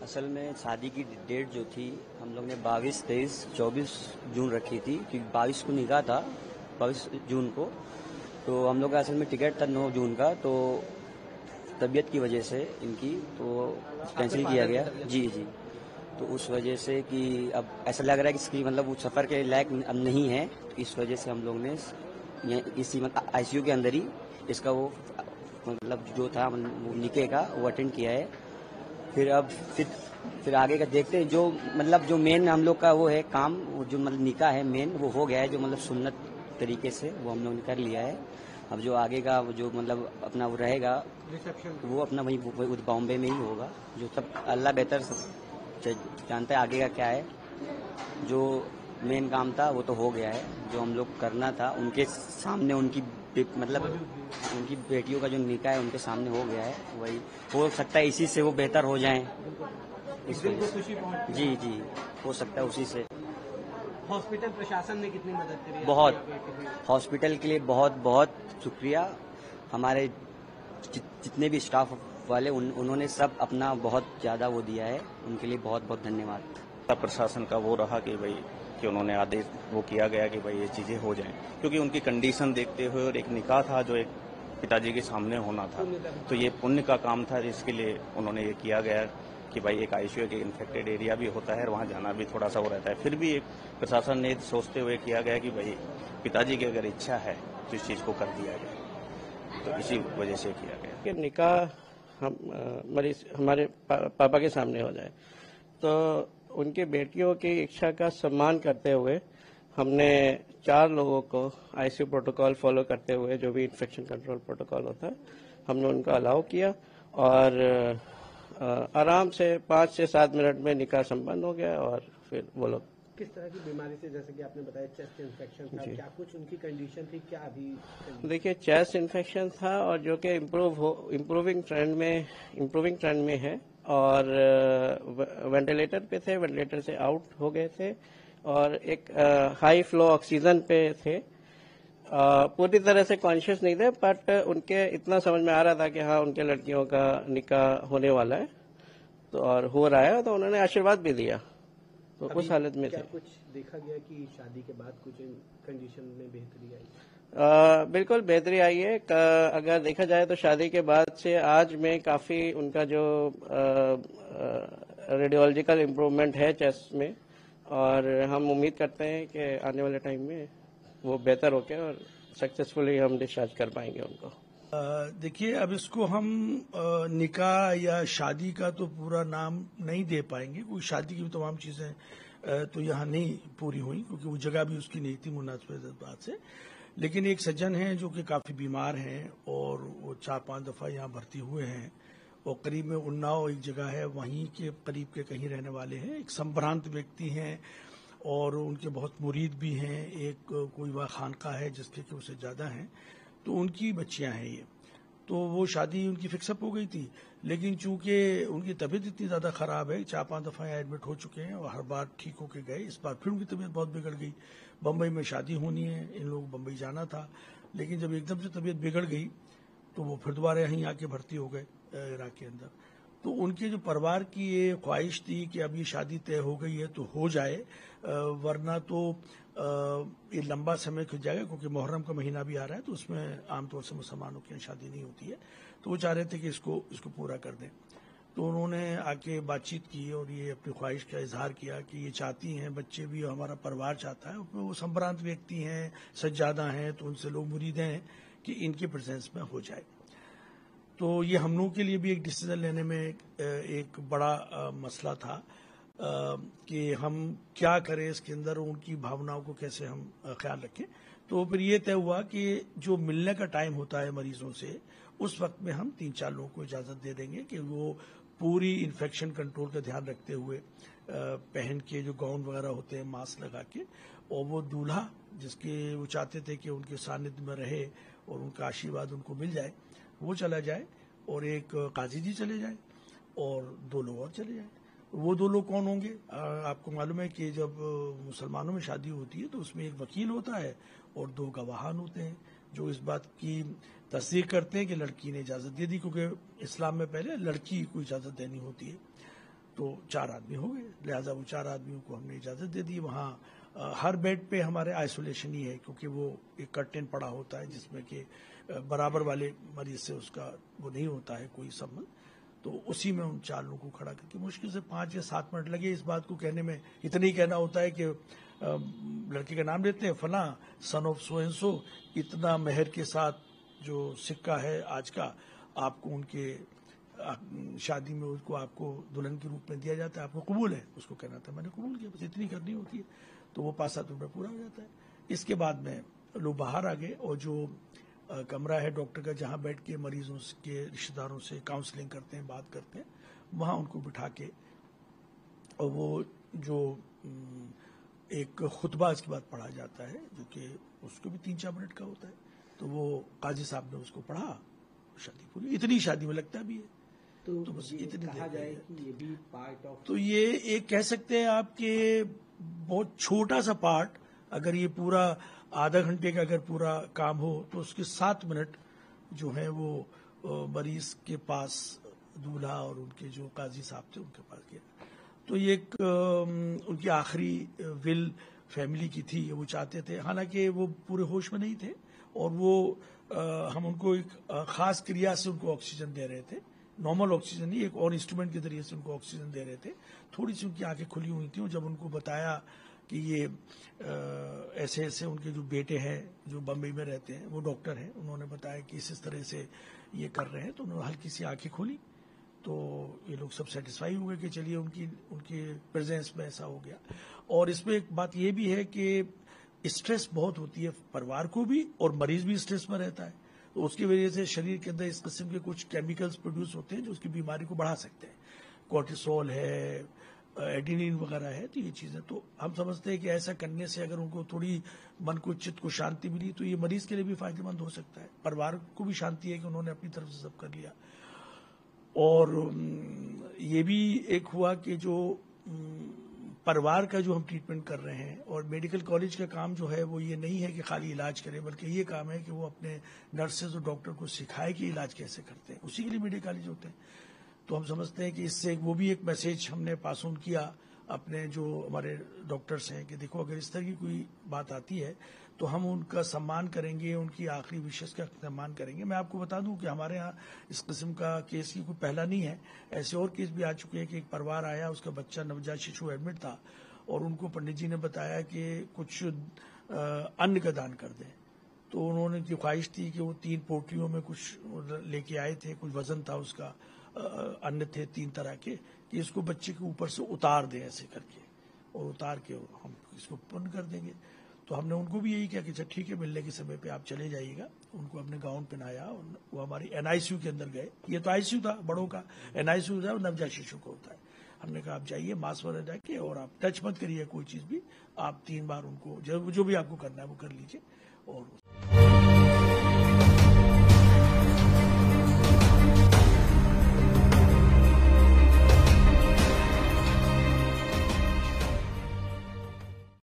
असल में शादी की डेट जो थी हम लोग ने 22, 23, 24 जून रखी थी, क्योंकि 22 को निकाह था, 22 जून को। तो हम लोग का असल में टिकट था 9 जून का, तो तबीयत की वजह से इनकी तो कैंसिल किया गया। जी जी। तो उस वजह से कि अब ऐसा लग रहा है कि इसकी मतलब वो सफ़र के लायक अब नहीं है, तो इस वजह से हम लोग ने इसी मतलब आईसीयू के अंदर ही इसका वो मतलब जो था वो निके का वो अटेंड किया है। फिर अब फिर आगे का देखते हैं। जो मतलब जो मेन हम लोग का वो है काम, वो जो मतलब निकाह है मेन वो हो गया है, जो मतलब सुन्नत तरीके से वो हम लोग ने कर लिया है। अब जो आगे का वो जो मतलब अपना वो रहेगा रिसेप्शन, वो अपना वही बॉम्बे में ही होगा। जो सब अल्लाह बेहतर जानता है आगे का क्या है। जो मेन काम था वो तो हो गया है, जो हम लोग करना था उनके सामने मतलब उनकी बेटियों का जो निकाह है उनके सामने हो गया है। वही हो सकता है इसी से वो बेहतर हो जाएं, इस वजह से। जी जी, हो सकता है उसी से। हॉस्पिटल प्रशासन ने कितनी मदद करी है? बहुत, हॉस्पिटल के लिए बहुत बहुत शुक्रिया। हमारे जितने भी स्टाफ वाले उन्होंने सब अपना बहुत ज़्यादा वो दिया है, उनके लिए बहुत बहुत धन्यवाद। प्रशासन का वो रहा कि भाई कि उन्होंने आदेश वो किया गया कि भाई ये चीज़ें हो जाएं, क्योंकि उनकी कंडीशन देखते हुए और एक निकाह था जो एक पिताजी के सामने होना था, तो ये पुण्य का काम था, इसके लिए उन्होंने ये किया गया कि भाई एक आईसीयू के इन्फेक्टेड एरिया भी होता है और वहाँ जाना भी थोड़ा सा वो रहता है। फिर भी एक प्रशासन ने सोचते हुए किया गया कि भाई पिताजी की अगर इच्छा है तो इस चीज़ को कर दिया जाए, तो इसी वजह से किया गया कि निकाह हमारे पापा के सामने हो जाए। तो उनकी बेटियों की इच्छा का सम्मान करते हुए हमने 4 लोगों को आईसीयू प्रोटोकॉल फॉलो करते हुए, जो भी इन्फेक्शन कंट्रोल प्रोटोकॉल होता है, हमने उनका अलाउ किया और आराम से 5 से 7 मिनट में निकाह संपन्न हो गया। और फिर वो लोग किस तरह की बीमारी से, जैसे कि आपने बताया चेस्ट इन्फेक्शन था, क्या कुछ उनकी कंडीशन थी, क्या अभी? देखिए, चेस्ट इन्फेक्शन था और जो कि इम्प्रूविंग ट्रेंड में है, और वेंटिलेटर पे थे, वेंटिलेटर से आउट हो गए थे और एक हाई फ्लो ऑक्सीजन पे थे। पूरी तरह से कॉन्शियस नहीं थे, बट उनके इतना समझ में आ रहा था कि हाँ, उनके लड़कियों का निकाह होने वाला है तो और हो रहा है, तो उन्होंने आशीर्वाद भी दिया। तो उस हालत में क्या थे। कुछ देखा गया कि शादी के बाद कुछ कंडीशन में बेहतरी आई? बिल्कुल बेहतरी आई है। अगर देखा जाए तो शादी के बाद से आज में काफी उनका जो रेडियोलॉजिकल इम्प्रूवमेंट है चेस्ट में, और हम उम्मीद करते हैं कि आने वाले टाइम में वो बेहतर होकर और सक्सेसफुली हम डिस्चार्ज कर पाएंगे उनको। देखिए, अब इसको हम निकाह या शादी का तो पूरा नाम नहीं दे पाएंगे, क्योंकि शादी की भी तमाम चीजें तो यहाँ नहीं पूरी हुई, क्योंकि वो जगह भी उसकी नहीं थी मुनासिब बात से। लेकिन एक सज्जन हैं जो कि काफी बीमार हैं और वो 4-5 दफा यहाँ भर्ती हुए हैं, और करीब में उन्नाव एक जगह है, वहीं के करीब के कहीं रहने वाले हैं। एक संभ्रांत व्यक्ति हैं और उनके बहुत मुरीद भी हैं। एक कोई वह खानका है जिसके कि उससे ज्यादा हैं, तो उनकी बच्चियां हैं ये। तो वो शादी उनकी फिक्सअप हो गई थी, लेकिन चूंकि उनकी तबीयत इतनी ज्यादा खराब है, 4-5 दफा एडमिट हो चुके हैं और हर बार ठीक होके गए, इस बार फिर उनकी तबीयत बहुत बिगड़ गई। बम्बई में शादी होनी है, इन लोगों को बम्बई जाना था, लेकिन जब एकदम से तबीयत बिगड़ गई तो वो फिर दोबारा यहीं आके भर्ती हो गए इराक के अंदर। तो उनके जो परिवार की ये ख्वाहिश थी कि अब ये शादी तय हो गई है तो हो जाए, वरना तो ये लंबा समय खिंच जाएगा, क्योंकि मुहर्रम का महीना भी आ रहा है, तो उसमें आमतौर से मुसलमानों की शादी नहीं होती है। तो वो चाह रहे थे कि इसको पूरा कर दें। तो उन्होंने आके बातचीत की और ये अपनी ख्वाहिश का इजहार किया कि ये चाहती हैं, बच्चे भी, हमारा परिवार चाहता है। वो संभ्रांत व्यक्ति हैं, सज्जादा हैं, तो उनसे लोग मुरीद हैं कि इनके प्रेजेंस में हो जाए। तो ये हम लोगों के लिए भी एक डिसीजन लेने में एक बड़ा मसला था कि हम क्या करें इसके अंदर, उनकी भावनाओं को कैसे हम ख्याल रखें। तो फिर ये तय हुआ कि जो मिलने का टाइम होता है मरीजों से, उस वक्त में हम 3-4 लोगों को इजाजत दे देंगे कि वो पूरी इन्फेक्शन कंट्रोल का ध्यान रखते हुए पहन के जो गाउन वगैरह होते हैं, मास्क लगा के, और वो दूल्हा जिसके वो चाहते थे कि उनके सानिध्य में रहे और उनका आशीर्वाद उनको मिल जाए, वो चला जाए, और एक काजी जी चले जाए और 2 लोग और चले जाए। वो 2 लोग कौन होंगे? आपको मालूम है कि जब मुसलमानों में शादी होती है तो उसमें एक वकील होता है और 2 गवाहान होते हैं जो इस बात की तस्दीक करते हैं कि लड़की ने इजाजत दे दी, क्योंकि इस्लाम में पहले लड़की को इजाजत देनी होती है। तो 4 आदमी हो गए, लिहाजा वो 4 आदमियों को हमने इजाज़त दे दी। वहाँ हर बेड पे हमारे आइसोलेशन ही है, क्योंकि वो एक कर्टेन पड़ा होता है जिसमें कि बराबर वाले मरीज से उसका वो नहीं होता है कोई संबंध। तो उसी में उन 4 लोगों को खड़ा करके मुश्किल से 5 या 7 मिनट लगे इस बात को कहने में। इतना ही कहना होता है कि लड़के का नाम लेते हैं, फला son of so and so, इतना मेहर के साथ जो सिक्का है आज का आपको उनके शादी में उसको आपको दुल्हन के रूप में दिया जाता है, आपको कबूल है? उसको कहना था मैंने कबूल किया, बस इतनी करनी होती है। तो वो 5-7 रुपये पूरा हो जाता है। इसके बाद में लोग बाहर आ गए और जो कमरा है डॉक्टर का जहाँ बैठ के मरीजों के रिश्तेदारों से काउंसलिंग करते हैं, बात करते हैं, वहाँ उनको बिठा के और वो जो एक खुतबा इसके बाद पढ़ा जाता है जो कि उसको भी 3-4 मिनट का होता है। तो वो काजी साहब ने उसको पढ़ा, शादी पूरी। इतनी शादी में लगता भी है। तो बस इतनी कहा जाए कि ये भी पार्ट ऑफ, तो ये एक कह सकते हैं आपके बहुत छोटा सा पार्ट। अगर ये पूरा आधा घंटे का अगर पूरा काम हो तो उसके 7 मिनट जो है वो मरीज के पास दूल्हा और उनके जो काजी साहब थे उनके पास गया। तो ये एक उनकी आखिरी विल फैमिली की थी, वो चाहते थे, हालांकि वो पूरे होश में नहीं थे और वो हम उनको एक खास क्रिया से उनको ऑक्सीजन दे रहे थे, नॉर्मल ऑक्सीजन नहीं, एक और इंस्ट्रूमेंट के जरिए से उनको ऑक्सीजन दे रहे थे। थोड़ी सी उनकी आंखें खुली हुई थी और जब उनको बताया कि ये ऐसे ऐसे उनके जो बेटे हैं जो बम्बई में रहते हैं वो डॉक्टर हैं, उन्होंने बताया कि इस तरह से ये कर रहे हैं, तो उन्होंने हल्की सी आंखें खोली। तो ये लोग सब सेटिस्फाई हुए कि चलिए उनकी प्रेजेंस में ऐसा हो गया। और इसमें एक बात ये भी है कि स्ट्रेस बहुत होती है परिवार को भी और मरीज भी स्ट्रेस में रहता है, तो उसकी वजह से शरीर के अंदर इस किस्म के कुछ केमिकल्स प्रोड्यूस होते हैं जो उसकी बीमारी को बढ़ा सकते हैं। कोर्टिसोल है, एडिनिन वगैरह है, तो ये चीजें तो हम समझते हैं कि ऐसा करने से अगर उनको थोड़ी मन को चित्त को शांति मिली तो ये मरीज के लिए भी फायदेमंद हो सकता है, परिवार को भी शांति है कि उन्होंने अपनी तरफ से सब कर लिया। और ये भी एक हुआ कि जो परिवार का जो हम ट्रीटमेंट कर रहे हैं, और मेडिकल कॉलेज का काम जो है वो ये नहीं है कि खाली इलाज करें, बल्कि ये काम है कि वो अपने नर्सेज और डॉक्टर को सिखाए कि इलाज कैसे करते हैं, उसी के लिए मेडिकल कॉलेज होते हैं। तो हम समझते हैं कि इससे वो भी एक मैसेज हमने पास ऑन किया अपने जो हमारे डॉक्टर्स हैं कि देखो अगर इस तरह की कोई बात आती है तो हम उनका सम्मान करेंगे, उनकी आखिरी विशेष का सम्मान करेंगे। मैं आपको बता दूं कि हमारे यहाँ इस किस्म का केस की कोई पहला नहीं है, ऐसे और केस भी आ चुके हैं कि एक परिवार आया, उसका बच्चा नवजात शिशु एडमिट था और उनको पंडित जी ने बताया कि कुछ अन्न का दान कर दें। तो उन्होंने की ख्वाहिश थी कि वो 3 पोटलियों में कुछ लेके आए थे, कुछ वजन था उसका, अन्न थे 3 तरह के, कि इसको बच्चे के ऊपर से उतार दें ऐसे करके, और उतार के हम इसको पुण्य कर देंगे। तो हमने उनको भी यही किया कि अच्छा ठीक है, मिलने के समय पे आप चले जाइएगा। उनको अपने गाउन पहनाया और वो हमारी एनआईसीयू के अंदर गए। ये तो आईसीयू था बड़ों का, एनआईसीयू था नवजात शिशु को होता है। हमने कहा आप जाइए मास्क वगैरह जाके, और आप टच मत करिए कोई चीज भी, आप 3 बार उनको जो भी आपको करना है वो कर लीजिए। और